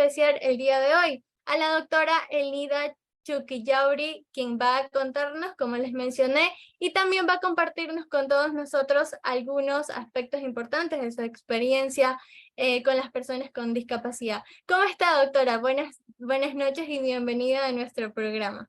apreciar el día de hoy a la doctora Elida Chuquillauri, quien va a contarnos, como les mencioné, y también va a compartirnos con todos nosotros algunos aspectos importantes de su experiencia con las personas con discapacidad. ¿Cómo está, doctora? Buenas noches y bienvenida a nuestro programa.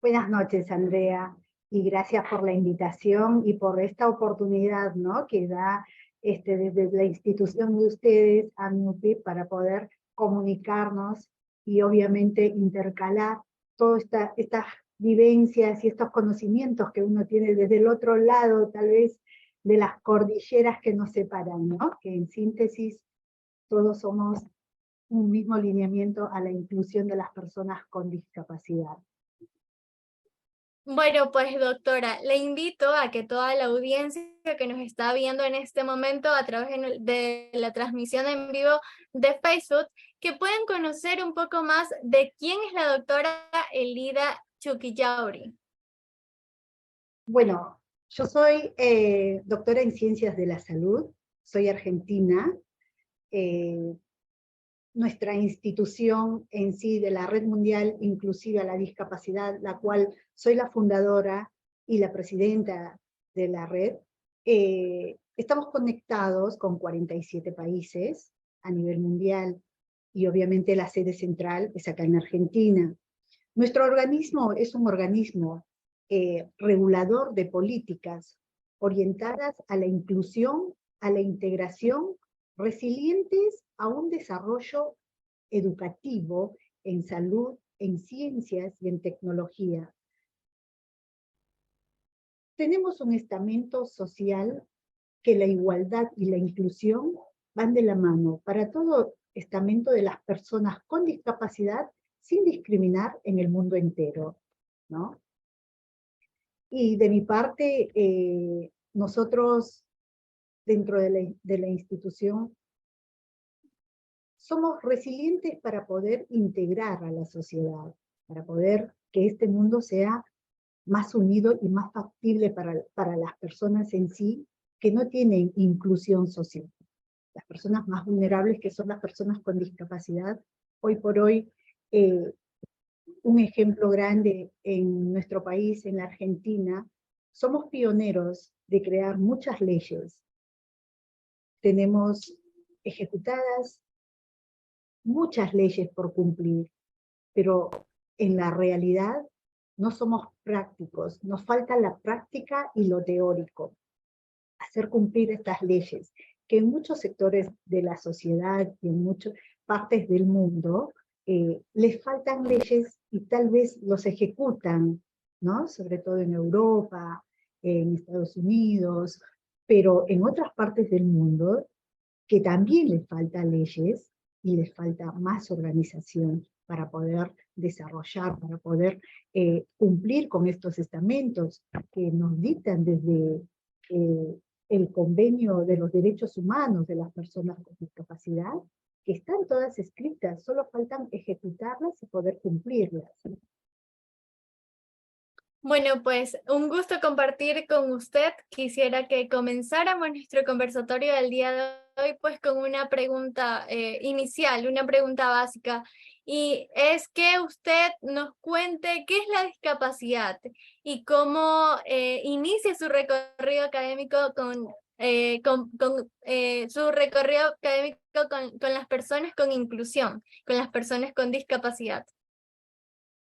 Buenas noches, Andrea, y gracias por la invitación y por esta oportunidad, ¿no?, que da desde la institución de ustedes a MUPI para poder comunicarnos y obviamente intercalar todas estas vivencias y estos conocimientos que uno tiene desde el otro lado, tal vez, de las cordilleras que nos separan, ¿no? Que en síntesis todos somos un mismo lineamiento a la inclusión de las personas con discapacidad. Bueno, pues doctora, le invito a que toda la audiencia que nos está viendo en este momento a través de la transmisión en vivo de Facebook, que puedan conocer un poco más de quién es la doctora Elida Chuquillauri. Bueno, yo soy doctora en Ciencias de la Salud, soy argentina. Nuestra institución en sí de la Red Mundial Inclusiva a la Discapacidad, la cual soy la fundadora y la presidenta de la red, estamos conectados con 47 países a nivel mundial, y obviamente la sede central es acá en Argentina. Nuestro organismo es un organismo regulador de políticas orientadas a la inclusión, a la integración, resilientes a un desarrollo educativo en salud, en ciencias y en tecnología. Tenemos un estamento social que la igualdad y la inclusión van de la mano para todo estamento de las personas con discapacidad, sin discriminar en el mundo entero, ¿no? Y de mi parte, nosotros dentro de la institución somos resilientes para poder integrar a la sociedad, para poder que este mundo sea más unido y más factible para las personas en sí que no tienen inclusión social. Las personas más vulnerables, que son las personas con discapacidad, hoy por hoy, un ejemplo grande en nuestro país, en la Argentina, somos pioneros de crear muchas leyes. Tenemos ejecutadas muchas leyes por cumplir, pero en la realidad no somos prácticos, nos falta la práctica y lo teórico. Hacer cumplir estas leyes, que en muchos sectores de la sociedad y en muchas partes del mundo les faltan leyes y tal vez los ejecutan, ¿no? Sobre todo en Europa, en Estados Unidos, pero en otras partes del mundo que también les faltan leyes y les falta más organización para poder desarrollar, para poder cumplir con estos estamentos que nos dictan desde el Convenio de los Derechos Humanos de las Personas con Discapacidad, que están todas escritas, solo faltan ejecutarlas y poder cumplirlas. Bueno, pues un gusto compartir con usted. Quisiera que comenzáramos nuestro conversatorio del día de hoy pues con una pregunta inicial, una pregunta básica, y es que usted nos cuente qué es la discapacidad y cómo inicia su recorrido académico su recorrido académico con las personas con inclusión, con las personas con discapacidad.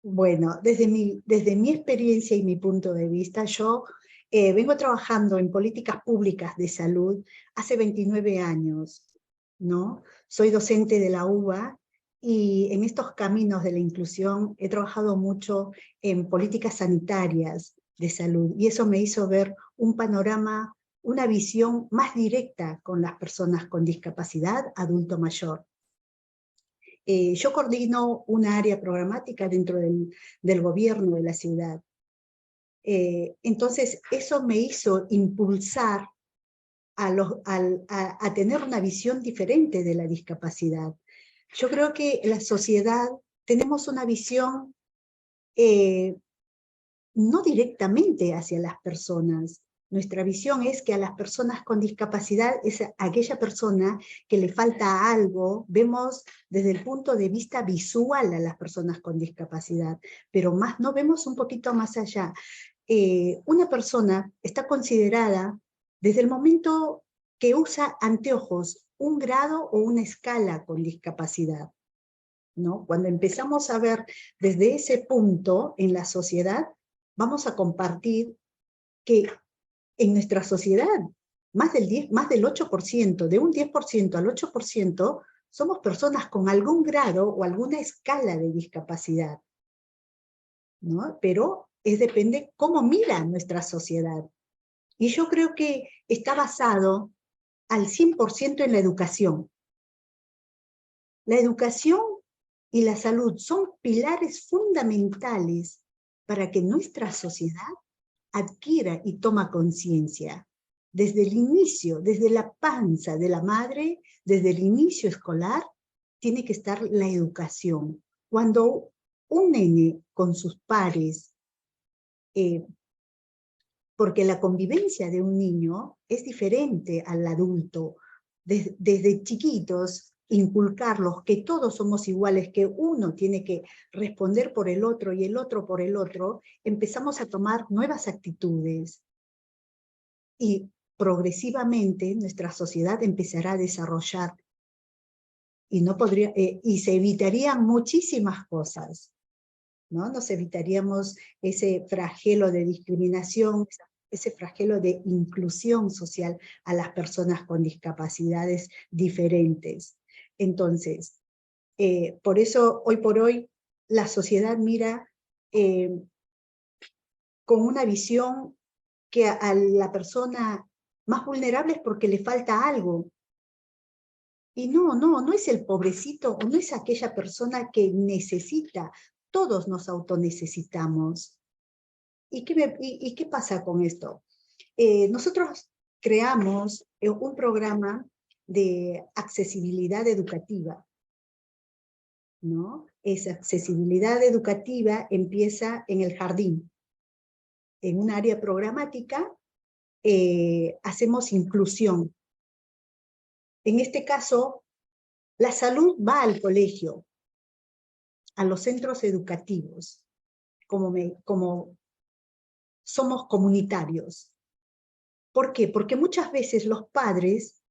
Bueno, desde mi experiencia y mi punto de vista, yo vengo trabajando en políticas públicas de salud hace 29 años, ¿no? Soy docente de la UBA y en estos caminos de la inclusión he trabajado mucho en políticas sanitarias de salud, y eso me hizo ver un panorama, una visión más directa con las personas con discapacidad adulto mayor. Yo coordino una área programática dentro del gobierno de la ciudad. Entonces, eso me hizo impulsar a tener una visión diferente de la discapacidad. Yo creo que la sociedad tenemos una visión no directamente hacia las personas, Nuestra visión es que a las personas con discapacidad es aquella persona que le falta algo. Vemos desde el punto de vista visual a las personas con discapacidad, pero más no vemos un poquito más allá. Una persona está considerada desde el momento que usa anteojos, un grado o una escala con discapacidad, ¿no? Cuando empezamos a ver desde ese punto en la sociedad, vamos a compartir que en nuestra sociedad, más del 8%, de un 10% al 8%, somos personas con algún grado o alguna escala de discapacidad, ¿no? Pero depende cómo mira nuestra sociedad. Y yo creo que está basado al 100% en la educación. La educación y la salud son pilares fundamentales para que nuestra sociedad adquiera y toma conciencia. Desde el inicio, desde la panza de la madre, desde el inicio escolar, tiene que estar la educación. Cuando un nene con sus pares, porque la convivencia de un niño es diferente al adulto, desde chiquitos, inculcarlos que todos somos iguales, que uno tiene que responder por el otro y el otro por el otro, empezamos a tomar nuevas actitudes y progresivamente nuestra sociedad empezará a desarrollar y, y se evitarían muchísimas cosas, ¿no? Nos evitaríamos ese flagelo de discriminación, ese flagelo de inclusión social a las personas con discapacidades diferentes. Entonces, por eso, hoy por hoy, la sociedad mira con una visión que a la persona más vulnerable es porque le falta algo. Y no es el pobrecito, o no es aquella persona que necesita. Todos nos autonecesitamos. ¿Y qué pasa con esto? Nosotros creamos un programa de accesibilidad educativa, ¿no? Esa accesibilidad educativa empieza en el jardín. En un área programática hacemos inclusión. En este caso, la salud va al colegio, a los centros educativos, como somos comunitarios. ¿Por qué? Porque muchas veces los padres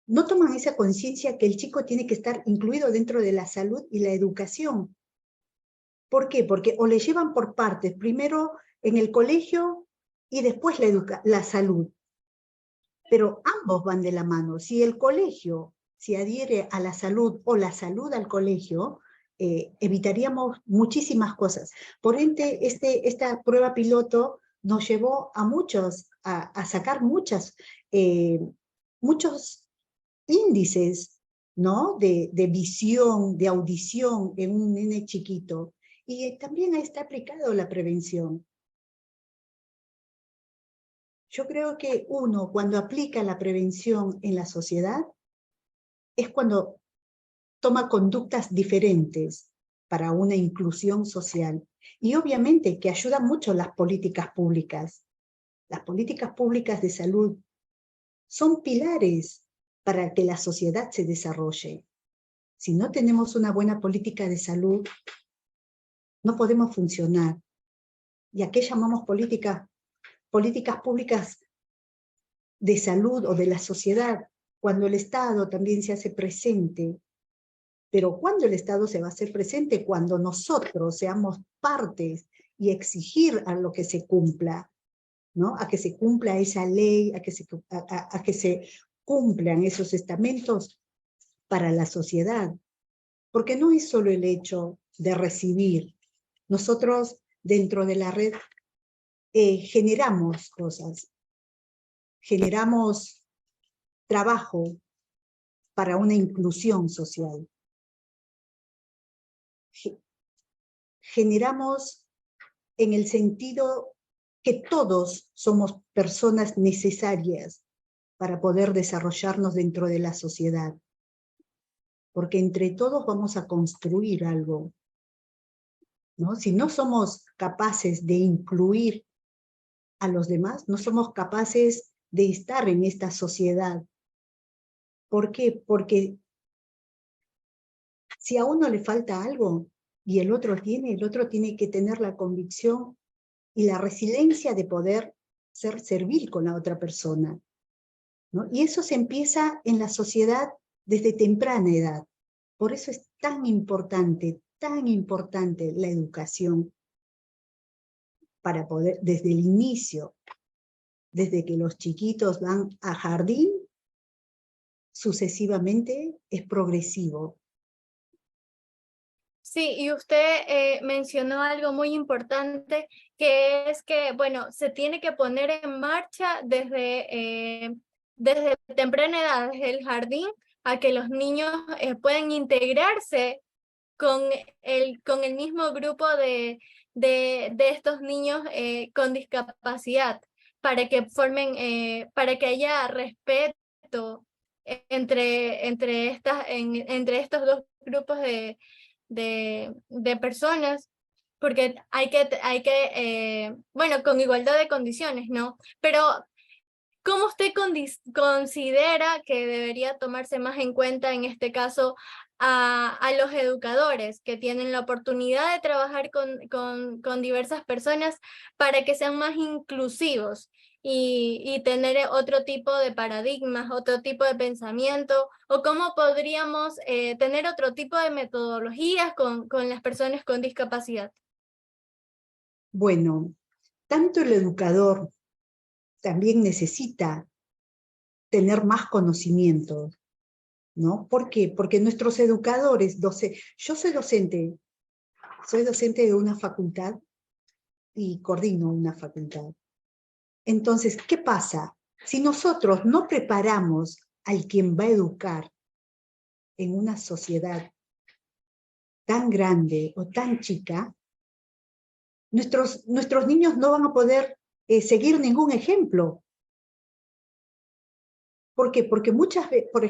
no toman esa conciencia que el chico tiene que estar incluido dentro de la salud y la educación. ¿Por qué? Porque o le llevan por partes, primero en el colegio y después la salud. Pero ambos van de la mano. Si el colegio se adhiere a la salud o la salud al colegio, evitaríamos muchísimas cosas. Por ende, esta prueba piloto nos llevó a a sacar muchos índices, ¿no? De visión, de audición en un nene chiquito. Y también está aplicado la prevención. Yo creo que uno, cuando aplica la prevención en la sociedad, es cuando toma conductas diferentes para una inclusión social. Y obviamente que ayudan mucho las políticas públicas. Las políticas públicas de salud son pilares para que la sociedad se desarrolle. Si no tenemos una buena política de salud, no podemos funcionar. ¿Y a qué llamamos políticas públicas de salud o de la sociedad? Cuando el Estado también se hace presente. Pero ¿cuándo el Estado se va a hacer presente? Cuando nosotros seamos partes y exigir a lo que se cumpla, ¿no? A que se cumpla esa ley, a que se cumplan esos estamentos para la sociedad. Porque no es solo el hecho de recibir. Nosotros dentro de la red generamos cosas, generamos trabajo para una inclusión social. Generamos en el sentido que todos somos personas necesarias para poder desarrollarnos dentro de la sociedad. Porque entre todos vamos a construir algo, ¿no? Si no somos capaces de incluir a los demás, no somos capaces de estar en esta sociedad. ¿Por qué? Porque si a uno le falta algo y el otro tiene que tener la convicción y la resiliencia de poder ser servil con la otra persona, ¿no? Y eso se empieza en la sociedad desde temprana edad. Por eso es tan importante la educación para poder, desde el inicio, desde que los chiquitos van a jardín, sucesivamente es progresivo. Sí, y usted mencionó algo muy importante, que es que, bueno, se tiene que poner en marcha desde temprana edad, desde el jardín, a que los niños puedan integrarse con el mismo grupo de estos niños con discapacidad, para que haya respeto entre estos dos grupos de personas, porque bueno, con igualdad de condiciones, ¿no? Pero, ¿cómo usted considera que debería tomarse más en cuenta en este caso a los educadores que tienen la oportunidad de trabajar con diversas personas para que sean más inclusivos y tener otro tipo de paradigmas, otro tipo de pensamiento, o cómo podríamos tener otro tipo de metodologías con las personas con discapacidad? Bueno, tanto el educador también necesita tener más conocimiento, ¿no? ¿Por qué? Porque nuestros educadores, yo soy docente de una facultad y coordino una facultad. Entonces, ¿qué pasa? Si nosotros no preparamos al quien va a educar en una sociedad tan grande o tan chica, nuestros niños no van a poder seguir ningún ejemplo. ¿Por qué? Porque muchas veces, por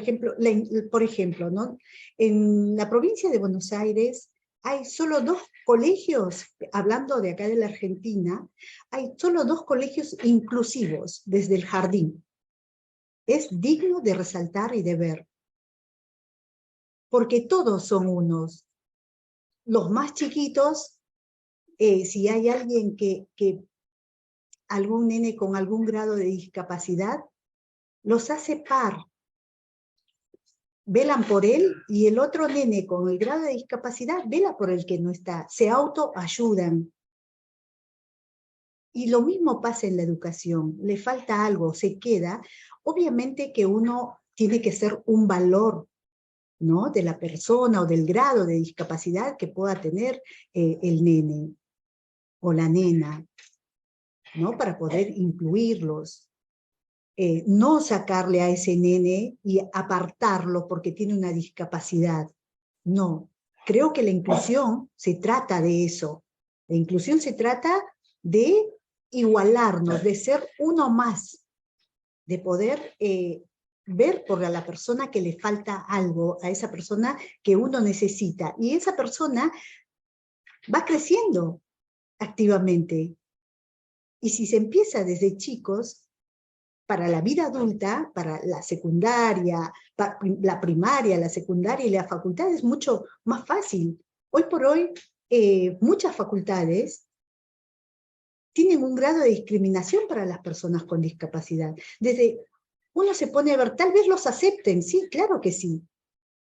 ejemplo, ¿no? En la provincia de Buenos Aires hay solo 2 colegios, hablando de acá de la Argentina, hay solo 2 colegios inclusivos desde el jardín. Es digno de resaltar y de ver. Porque todos son unos. Los más chiquitos, si hay alguien algún nene con algún grado de discapacidad, los hace par, velan por él, y el otro nene con el grado de discapacidad vela por el que no está, se autoayudan. Y lo mismo pasa en la educación, le falta algo, se queda. Obviamente que uno tiene que ser un valor, ¿no?, de la persona o del grado de discapacidad que pueda tener el nene o la nena, ¿no?, para poder incluirlos. No sacarle a ese nene y apartarlo porque tiene una discapacidad. No, creo que la inclusión se trata de eso. La inclusión se trata de igualarnos, de ser uno más, de poder ver por la persona que le falta algo, a esa persona que uno necesita. Y esa persona va creciendo activamente. Y si se empieza desde chicos, para la vida adulta, para la secundaria, la primaria, la secundaria y la facultad es mucho más fácil. Hoy por hoy, muchas facultades tienen un grado de discriminación para las personas con discapacidad. Desde uno se pone a ver, tal vez los acepten, sí, claro que sí.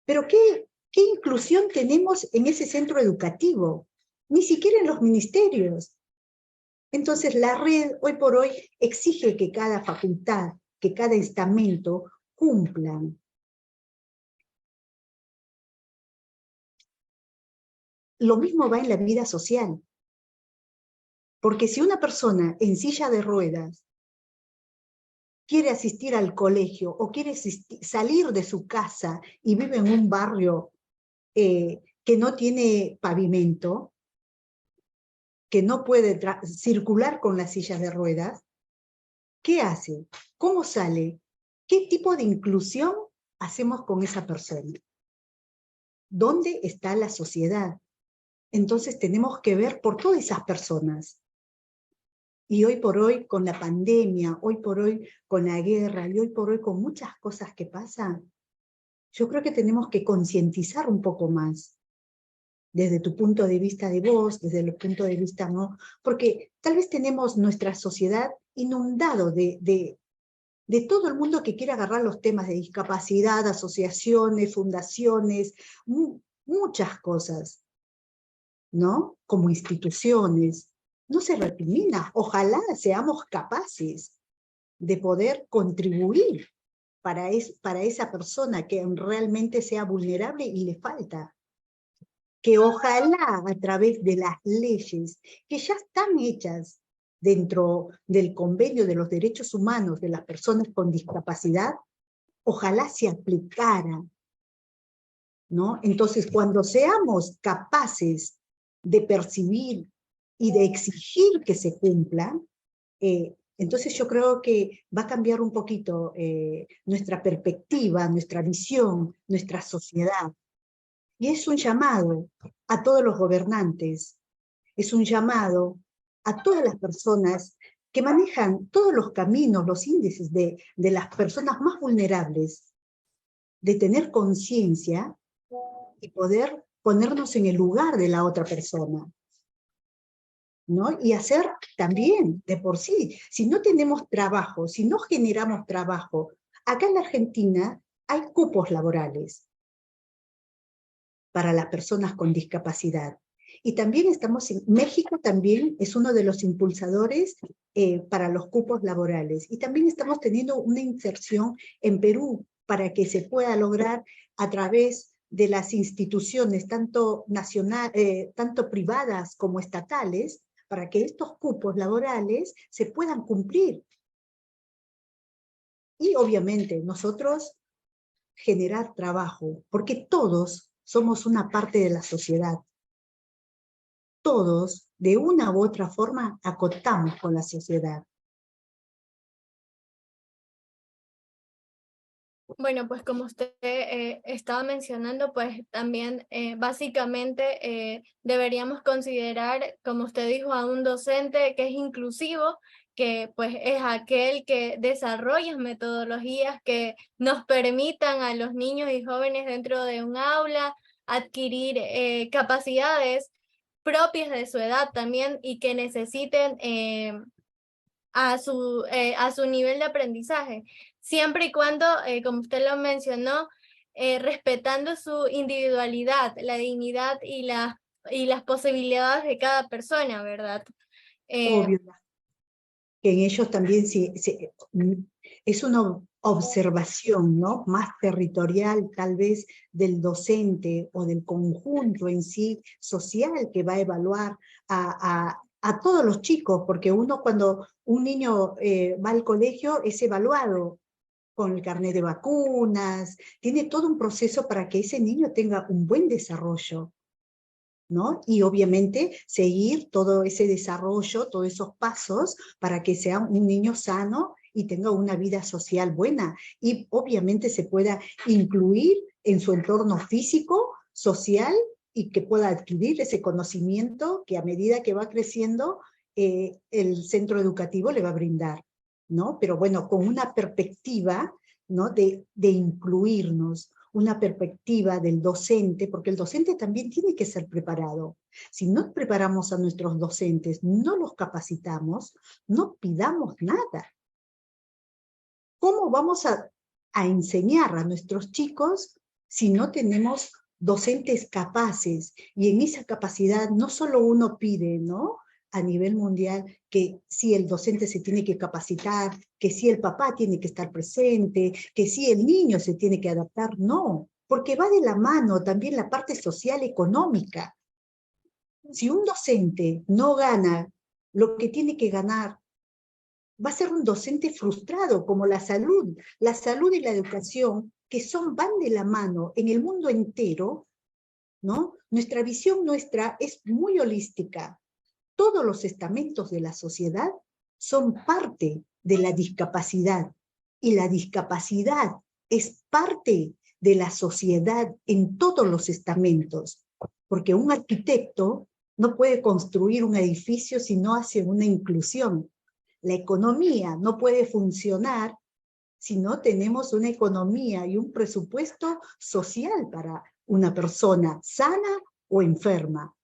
Pero ¿qué inclusión tenemos en ese centro educativo? Ni siquiera en los ministerios. Entonces la red hoy por hoy exige que cada facultad, que cada estamento cumplan. Lo mismo va en la vida social. Porque si una persona en silla de ruedas quiere asistir al colegio o quiere salir de su casa y vive en un barrio que no tiene pavimento, que no puede circular con las sillas de ruedas, ¿qué hace? ¿Cómo sale? ¿Qué tipo de inclusión hacemos con esa persona? ¿Dónde está la sociedad? Entonces tenemos que ver por todas esas personas. Y hoy por hoy con la pandemia, hoy por hoy con la guerra, y hoy por hoy con muchas cosas que pasan, yo creo que tenemos que concientizar un poco más, desde tu punto de vista de vos, desde el punto de vista no, porque tal vez tenemos nuestra sociedad inundado de todo el mundo que quiere agarrar los temas de discapacidad, asociaciones, fundaciones, muchas cosas, ¿no? Como instituciones. No se recrimina. Ojalá seamos capaces de poder contribuir para esa persona que realmente sea vulnerable y le falta. Que ojalá a través de las leyes que ya están hechas dentro del Convenio de los Derechos Humanos de las Personas con Discapacidad, ojalá se aplicara, ¿no? Entonces, cuando seamos capaces de percibir y de exigir que se cumpla, entonces yo creo que va a cambiar un poquito nuestra perspectiva, nuestra visión, nuestra sociedad. Y es un llamado a todos los gobernantes, es un llamado a todas las personas que manejan todos los caminos, los índices de las personas más vulnerables, de tener conciencia y poder ponernos en el lugar de la otra persona, ¿no? Y hacer también, de por sí, si no tenemos trabajo, si no generamos trabajo, acá en la Argentina hay cupos laborales para las personas con discapacidad. Y también México también es uno de los impulsadores para los cupos laborales. Y también estamos teniendo una inserción en Perú para que se pueda lograr a través de las instituciones, tanto privadas como estatales, para que estos cupos laborales se puedan cumplir. Y obviamente nosotros generar trabajo, porque todos somos una parte de la sociedad. Todos, de una u otra forma, acotamos con la sociedad. Bueno, pues como usted estaba mencionando, pues también básicamente deberíamos considerar, como usted dijo, a un docente que es inclusivo, que pues es aquel que desarrolla metodologías que nos permitan a los niños y jóvenes dentro de un aula adquirir capacidades propias de su edad también y que necesiten a su nivel de aprendizaje, siempre y cuando, como usted lo mencionó, respetando su individualidad, la dignidad y las posibilidades de cada persona, ¿verdad? Obvio que en ellos también es una observación, ¿no? Más territorial tal vez del docente o del conjunto en sí social que va a evaluar a todos los chicos, porque cuando un niño va al colegio es evaluado con el carnet de vacunas, tiene todo un proceso para que ese niño tenga un buen desarrollo, ¿no? Y obviamente seguir todo ese desarrollo, todos esos pasos para que sea un niño sano y tenga una vida social buena. Y obviamente se pueda incluir en su entorno físico, social, y que pueda adquirir ese conocimiento que a medida que va creciendo el centro educativo le va a brindar, ¿no? Pero bueno, con una perspectiva, ¿no? de incluirnos, una perspectiva del docente, porque el docente también tiene que ser preparado. Si no preparamos a nuestros docentes, no los capacitamos, no pidamos nada. ¿Cómo vamos a enseñar a nuestros chicos si no tenemos docentes capaces? Y en esa capacidad no solo uno pide, ¿no?, a nivel mundial, que sí el docente se tiene que capacitar, que sí el papá tiene que estar presente, que sí el niño se tiene que adaptar. No, porque va de la mano también la parte social económica. Si un docente no gana lo que tiene que ganar, va a ser un docente frustrado, como la salud. La salud y la educación, que van de la mano en el mundo entero, ¿no? Nuestra visión es muy holística. Todos los estamentos de la sociedad son parte de la discapacidad, y la discapacidad es parte de la sociedad en todos los estamentos, porque un arquitecto no puede construir un edificio si no hace una inclusión. La economía no puede funcionar si no tenemos una economía y un presupuesto social para una persona sana o enferma.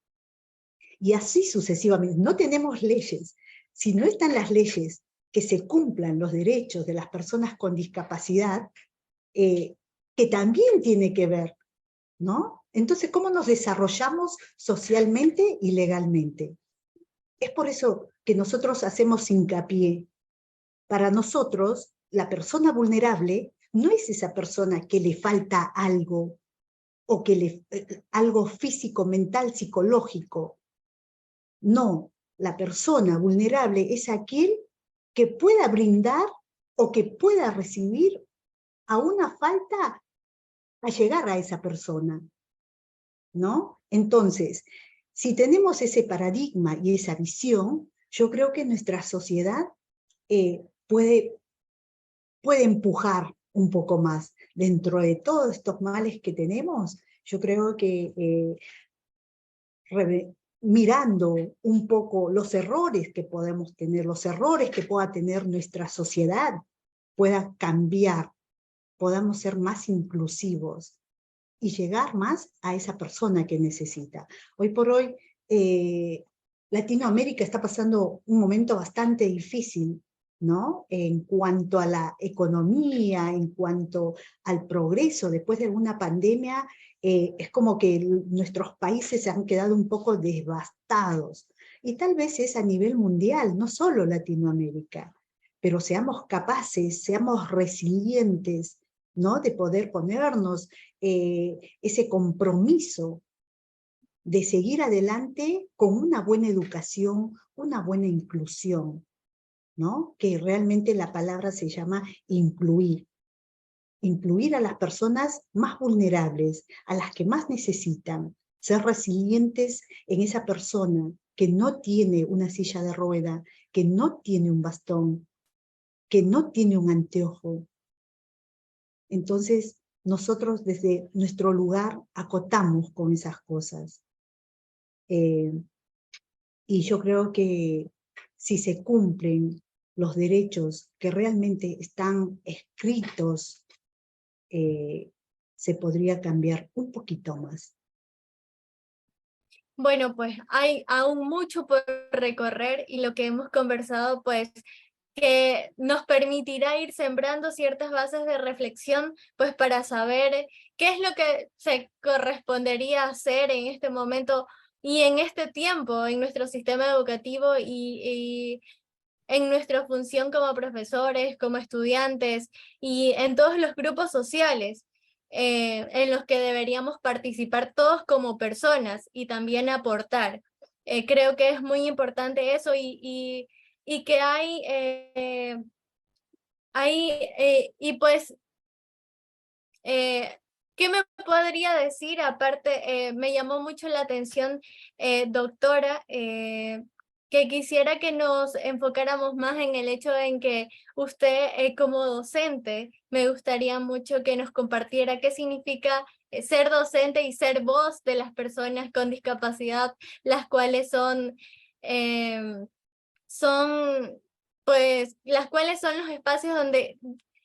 Y así sucesivamente. No tenemos leyes. Si no están las leyes que se cumplan los derechos de las personas con discapacidad, que también tiene que ver, ¿no? Entonces, ¿cómo nos desarrollamos socialmente y legalmente? Es por eso que nosotros hacemos hincapié. Para nosotros, la persona vulnerable no es esa persona que le falta algo, o que algo físico, mental, psicológico. No, la persona vulnerable es aquel que pueda brindar o que pueda recibir a una falta a llegar a esa persona, ¿no? Entonces, si tenemos ese paradigma y esa visión, yo creo que nuestra sociedad puede empujar un poco más. Dentro de todos estos males que tenemos, yo creo que mirando un poco los errores que podemos tener, los errores que pueda tener nuestra sociedad, pueda cambiar, podamos ser más inclusivos y llegar más a esa persona que necesita. Hoy por hoy, Latinoamérica está pasando un momento bastante difícil, ¿no? En cuanto a la economía, en cuanto al progreso, después de una pandemia, es como que nuestros países se han quedado un poco devastados. Y tal vez es a nivel mundial, no solo Latinoamérica, pero seamos capaces, seamos resilientes, ¿no? De poder ponernos ese compromiso de seguir adelante con una buena educación, una buena inclusión, ¿no? Que realmente la palabra se llama incluir. Incluir a las personas más vulnerables, a las que más necesitan, ser resilientes en esa persona que no tiene una silla de rueda, que no tiene un bastón, que no tiene un anteojo. Entonces, nosotros desde nuestro lugar acotamos con esas cosas. Y yo creo que si se cumplen los derechos que realmente están escritos, se podría cambiar un poquito más. Bueno, pues hay aún mucho por recorrer y lo que hemos conversado, pues que nos permitirá ir sembrando ciertas bases de reflexión, pues para saber qué es lo que se correspondería hacer en este momento y en este tiempo en nuestro sistema educativo y en nuestra función como profesores, como estudiantes y en todos los grupos sociales en los que deberíamos participar todos como personas y también aportar. Creo que es muy importante eso y que y pues, ¿qué me podría decir? Aparte, me llamó mucho la atención, doctora, que quisiera que nos enfocáramos más en el hecho en que usted, como docente, me gustaría mucho que nos compartiera qué significa ser docente y ser voz de las personas con discapacidad, las cuales pues, las cuales son los espacios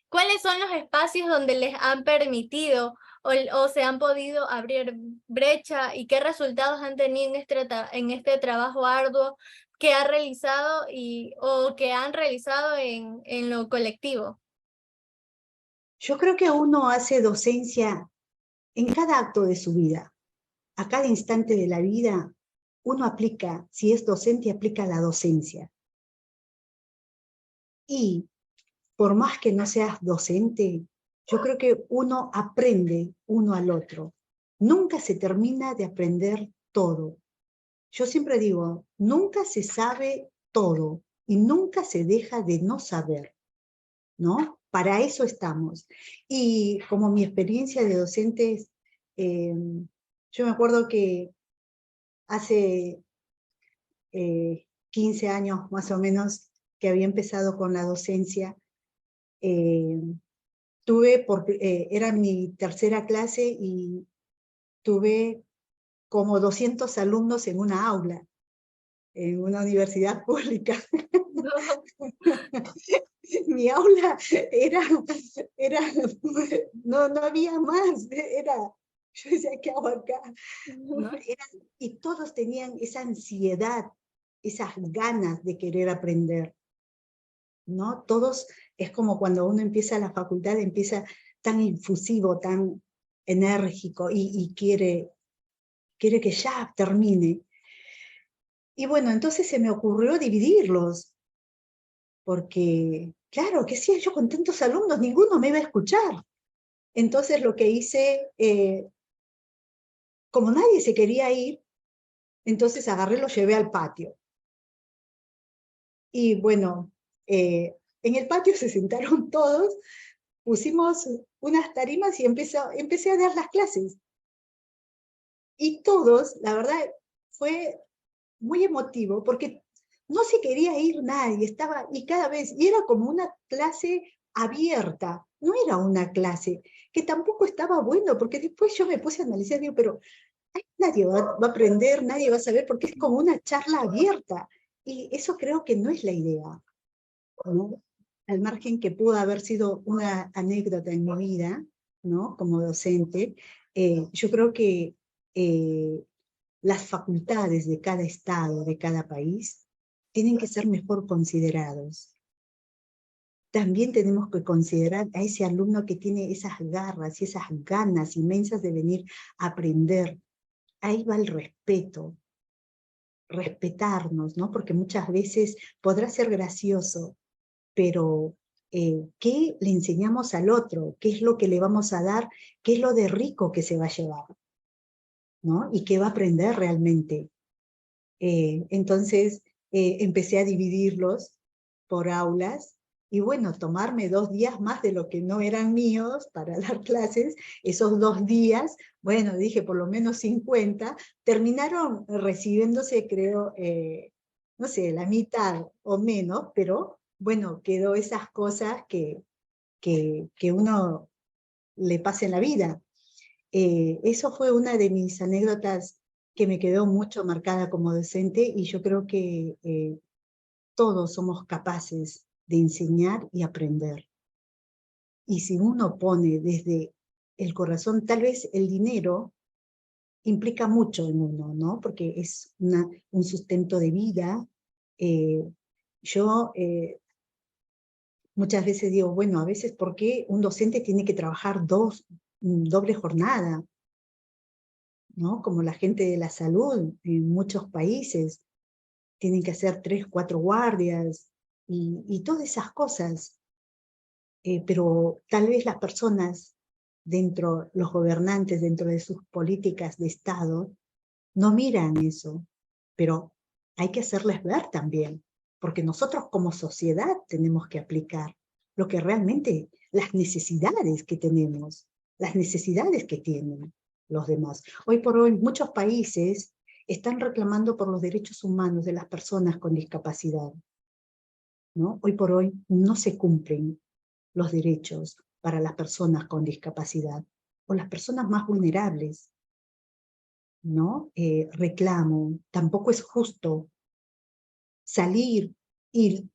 ¿cuáles son los espacios donde les han permitido o se han podido abrir brecha y qué resultados han tenido en este trabajo arduo que ha realizado o que han realizado en lo colectivo? Yo creo que uno hace docencia en cada acto de su vida. A cada instante de la vida, uno aplica, si es docente, aplica la docencia. Y por más que no seas docente, yo creo que uno aprende uno al otro. Nunca se termina de aprender todo. Yo siempre digo, nunca se sabe todo y nunca se deja de no saber, ¿no? Para eso estamos. Y como mi experiencia de docentes, yo me acuerdo que hace 15 años más o menos que había empezado con la docencia, era mi tercera clase y tuve como 200 alumnos en una aula, en una universidad pública. Mi aula era, no había más, yo decía, ¿qué hago acá? ¿No? Y todos tenían esa ansiedad, esas ganas de querer aprender, ¿no? Todos, es como cuando uno empieza la facultad, empieza tan infusivo, tan enérgico, y quiere que ya termine. Y bueno, entonces se me ocurrió dividirlos, porque, claro, ¿qué hacía yo con tantos alumnos? Ninguno me iba a escuchar. Entonces lo que hice, como nadie se quería ir, entonces agarré, lo llevé al patio. Y bueno, en el patio se sentaron todos, pusimos unas tarimas y empecé a dar las clases. Y todos, la verdad, fue muy emotivo, porque no se quería ir nadie, estaba, y cada vez, y era como una clase abierta, no era una clase, que tampoco estaba bueno, porque después yo me puse a analizar, digo, pero nadie va a aprender, nadie va a saber, porque es como una charla abierta, y eso creo que no es la idea, ¿no? Al margen que pudo haber sido una anécdota en mi vida, ¿no? Como docente, yo creo que las facultades de cada estado, de cada país, tienen que ser mejor considerados. También tenemos que considerar a ese alumno que tiene esas garras y esas ganas inmensas de venir a aprender. Ahí va el respeto, respetarnos, ¿no? Porque muchas veces podrá ser gracioso, pero ¿qué le enseñamos al otro? ¿Qué es lo que le vamos a dar? ¿Qué es lo de rico que se va a llevar? ¿No? ¿Y qué va a aprender realmente? Entonces empecé a dividirlos por aulas y bueno, tomarme 2 días más de lo que no eran míos para dar clases, esos 2 días, bueno, dije por lo menos 50, terminaron recibiéndose, creo, no sé, la mitad o menos, pero bueno, quedó esas cosas que uno le pasa en la vida. Eso fue una de mis anécdotas que me quedó mucho marcada como docente, y yo creo que todos somos capaces de enseñar y aprender. Y si uno pone desde el corazón, tal vez el dinero implica mucho en uno, ¿no? Porque es un sustento de vida. Yo muchas veces digo, bueno, a veces, ¿por qué un docente tiene que trabajar doble jornada? ¿No? Como la gente de la salud en muchos países tienen que hacer 3, 4 guardias y todas esas cosas. Pero tal vez las personas dentro, los gobernantes dentro de sus políticas de Estado, no miran eso, pero hay que hacerles ver también, porque nosotros como sociedad tenemos que aplicar lo que realmente, las necesidades que tenemos, las necesidades que tienen los demás. Hoy por hoy muchos países están reclamando por los derechos humanos de las personas con discapacidad, ¿no? Hoy por hoy no se cumplen los derechos para las personas con discapacidad o las personas más vulnerables, ¿no? Reclamo, tampoco es justo salir y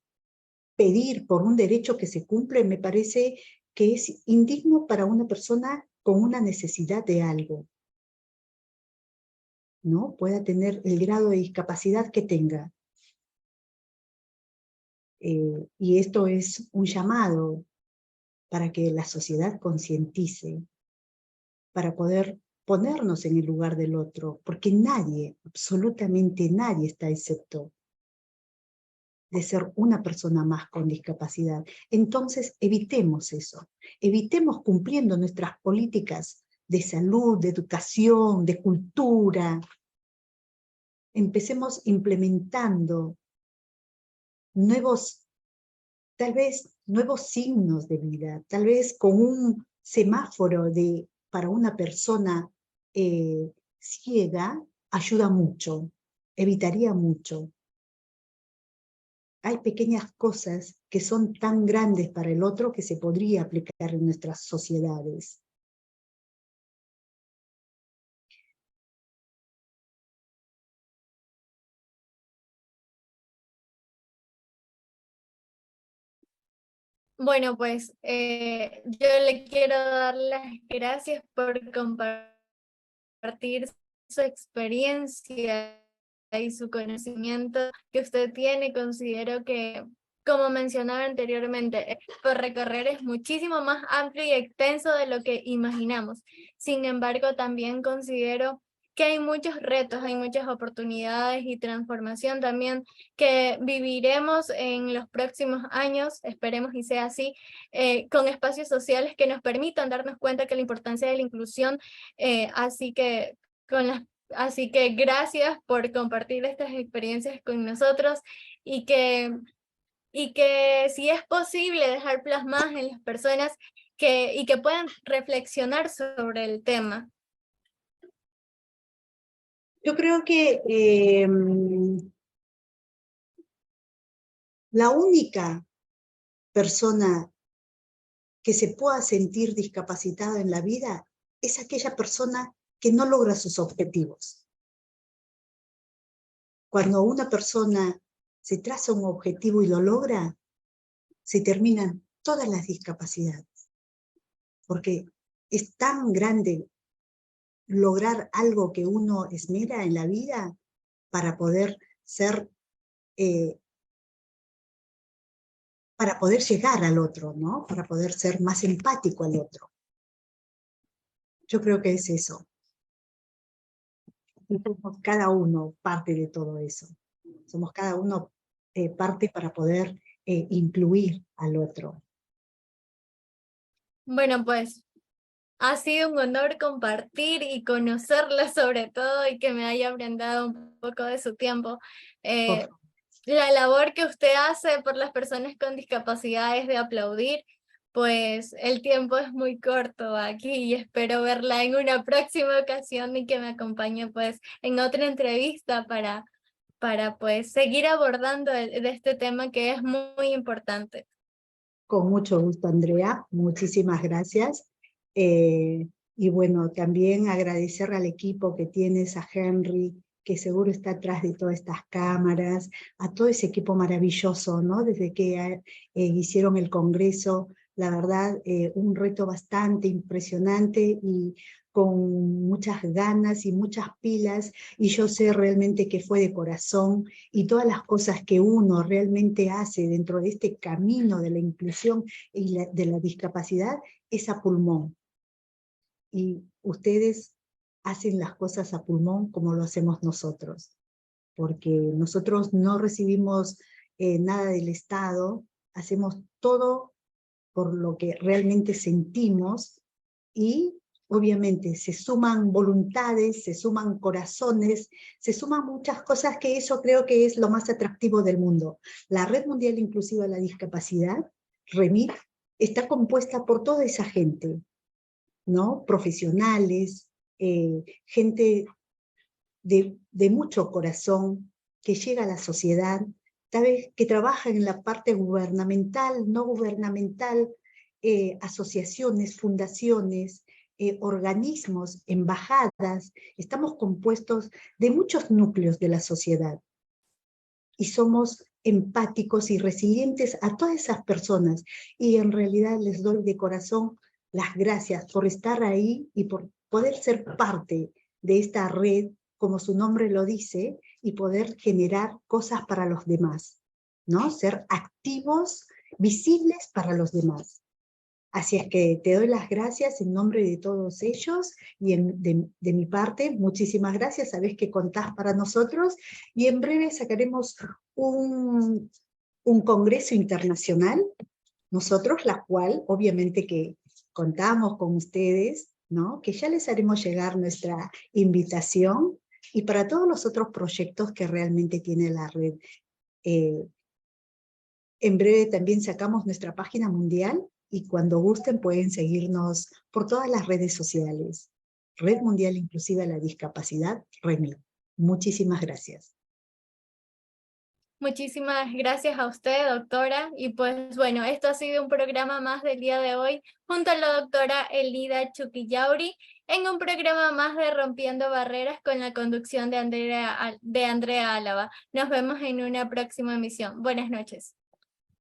pedir por un derecho que se cumple, me parece que es indigno para una persona con una necesidad de algo, ¿no? Pueda tener el grado de discapacidad que tenga. Y esto es un llamado para que la sociedad concientice, para poder ponernos en el lugar del otro, porque nadie, absolutamente nadie está excepto de ser una persona más con discapacidad. Entonces, evitemos eso, evitemos cumpliendo nuestras políticas de salud, de educación, de cultura. Empecemos implementando nuevos, tal vez nuevos signos de vida, tal vez con un semáforo para una persona ciega, ayuda mucho, evitaría mucho. Hay pequeñas cosas que son tan grandes para el otro que se podría aplicar en nuestras sociedades. Bueno, pues yo le quiero dar las gracias por compartir su experiencia y su conocimiento que usted tiene. Considero que, como mencionaba anteriormente, por recorrer es muchísimo más amplio y extenso de lo que imaginamos. Sin embargo, también considero que hay muchos retos, hay muchas oportunidades y transformación también que viviremos en los próximos años, esperemos y sea así, con espacios sociales que nos permitan darnos cuenta que la importancia de la inclusión, así que así que gracias por compartir estas experiencias con nosotros y que si es posible dejar plasmadas en las personas y que puedan reflexionar sobre el tema. Yo creo que la única persona que se pueda sentir discapacitada en la vida es aquella persona que no logra sus objetivos. Cuando una persona se traza un objetivo y lo logra, se terminan todas las discapacidades, porque es tan grande lograr algo que uno esmera en la vida para poder ser, para poder llegar al otro, ¿no? Para poder ser más empático al otro. Yo creo que es eso. Y somos cada uno parte de todo eso. Somos cada uno parte para poder incluir al otro. Bueno, pues ha sido un honor compartir y conocerla sobre todo y que me haya brindado un poco de su tiempo. La labor que usted hace por las personas con discapacidad es de aplaudir, pues el tiempo es muy corto aquí y espero verla en una próxima ocasión y que me acompañe pues en otra entrevista para pues seguir abordando de este tema que es muy importante. Con mucho gusto, Andrea. Muchísimas gracias. Y bueno, también agradecer al equipo que tienes, a Henry, que seguro está atrás de todas estas cámaras, a todo ese equipo maravilloso, ¿no? Desde que hicieron el congreso, la verdad, un reto bastante impresionante y con muchas ganas y muchas pilas, y yo sé realmente que fue de corazón, y todas las cosas que uno realmente hace dentro de este camino de la inclusión y de la discapacidad es a pulmón. Y ustedes hacen las cosas a pulmón como lo hacemos nosotros, porque nosotros no recibimos nada del Estado, hacemos todo por lo que realmente sentimos y obviamente se suman voluntades, se suman corazones, se suman muchas cosas que eso creo que es lo más atractivo del mundo. La Red Mundial Inclusiva de la Discapacidad, REMID, está compuesta por toda esa gente, ¿no? Profesionales, gente de mucho corazón que llega a la sociedad, tal vez que trabaja en la parte gubernamental, no gubernamental, asociaciones, fundaciones, organismos, embajadas. Estamos compuestos de muchos núcleos de la sociedad y somos empáticos y resilientes a todas esas personas, y en realidad les doy de corazón las gracias por estar ahí y por poder ser parte de esta red, como su nombre lo dice, y poder generar cosas para los demás, ¿no? Ser activos, visibles para los demás. Así es que te doy las gracias en nombre de todos ellos y de mi parte, muchísimas gracias. Sabés que contás para nosotros y en breve sacaremos un congreso internacional, nosotros, la cual obviamente que contamos con ustedes, ¿no? Que ya les haremos llegar nuestra invitación y para todos los otros proyectos que realmente tiene la red. En breve también sacamos nuestra página mundial y cuando gusten pueden seguirnos por todas las redes sociales. Red Mundial Inclusiva de la Discapacidad, REMID. Muchísimas gracias. Muchísimas gracias a usted, doctora. Y pues bueno, esto ha sido un programa más del día de hoy junto a la doctora Elida Chuquillauri en un programa más de Rompiendo Barreras con la conducción de Andrea Álava. Nos vemos en una próxima emisión. Buenas noches.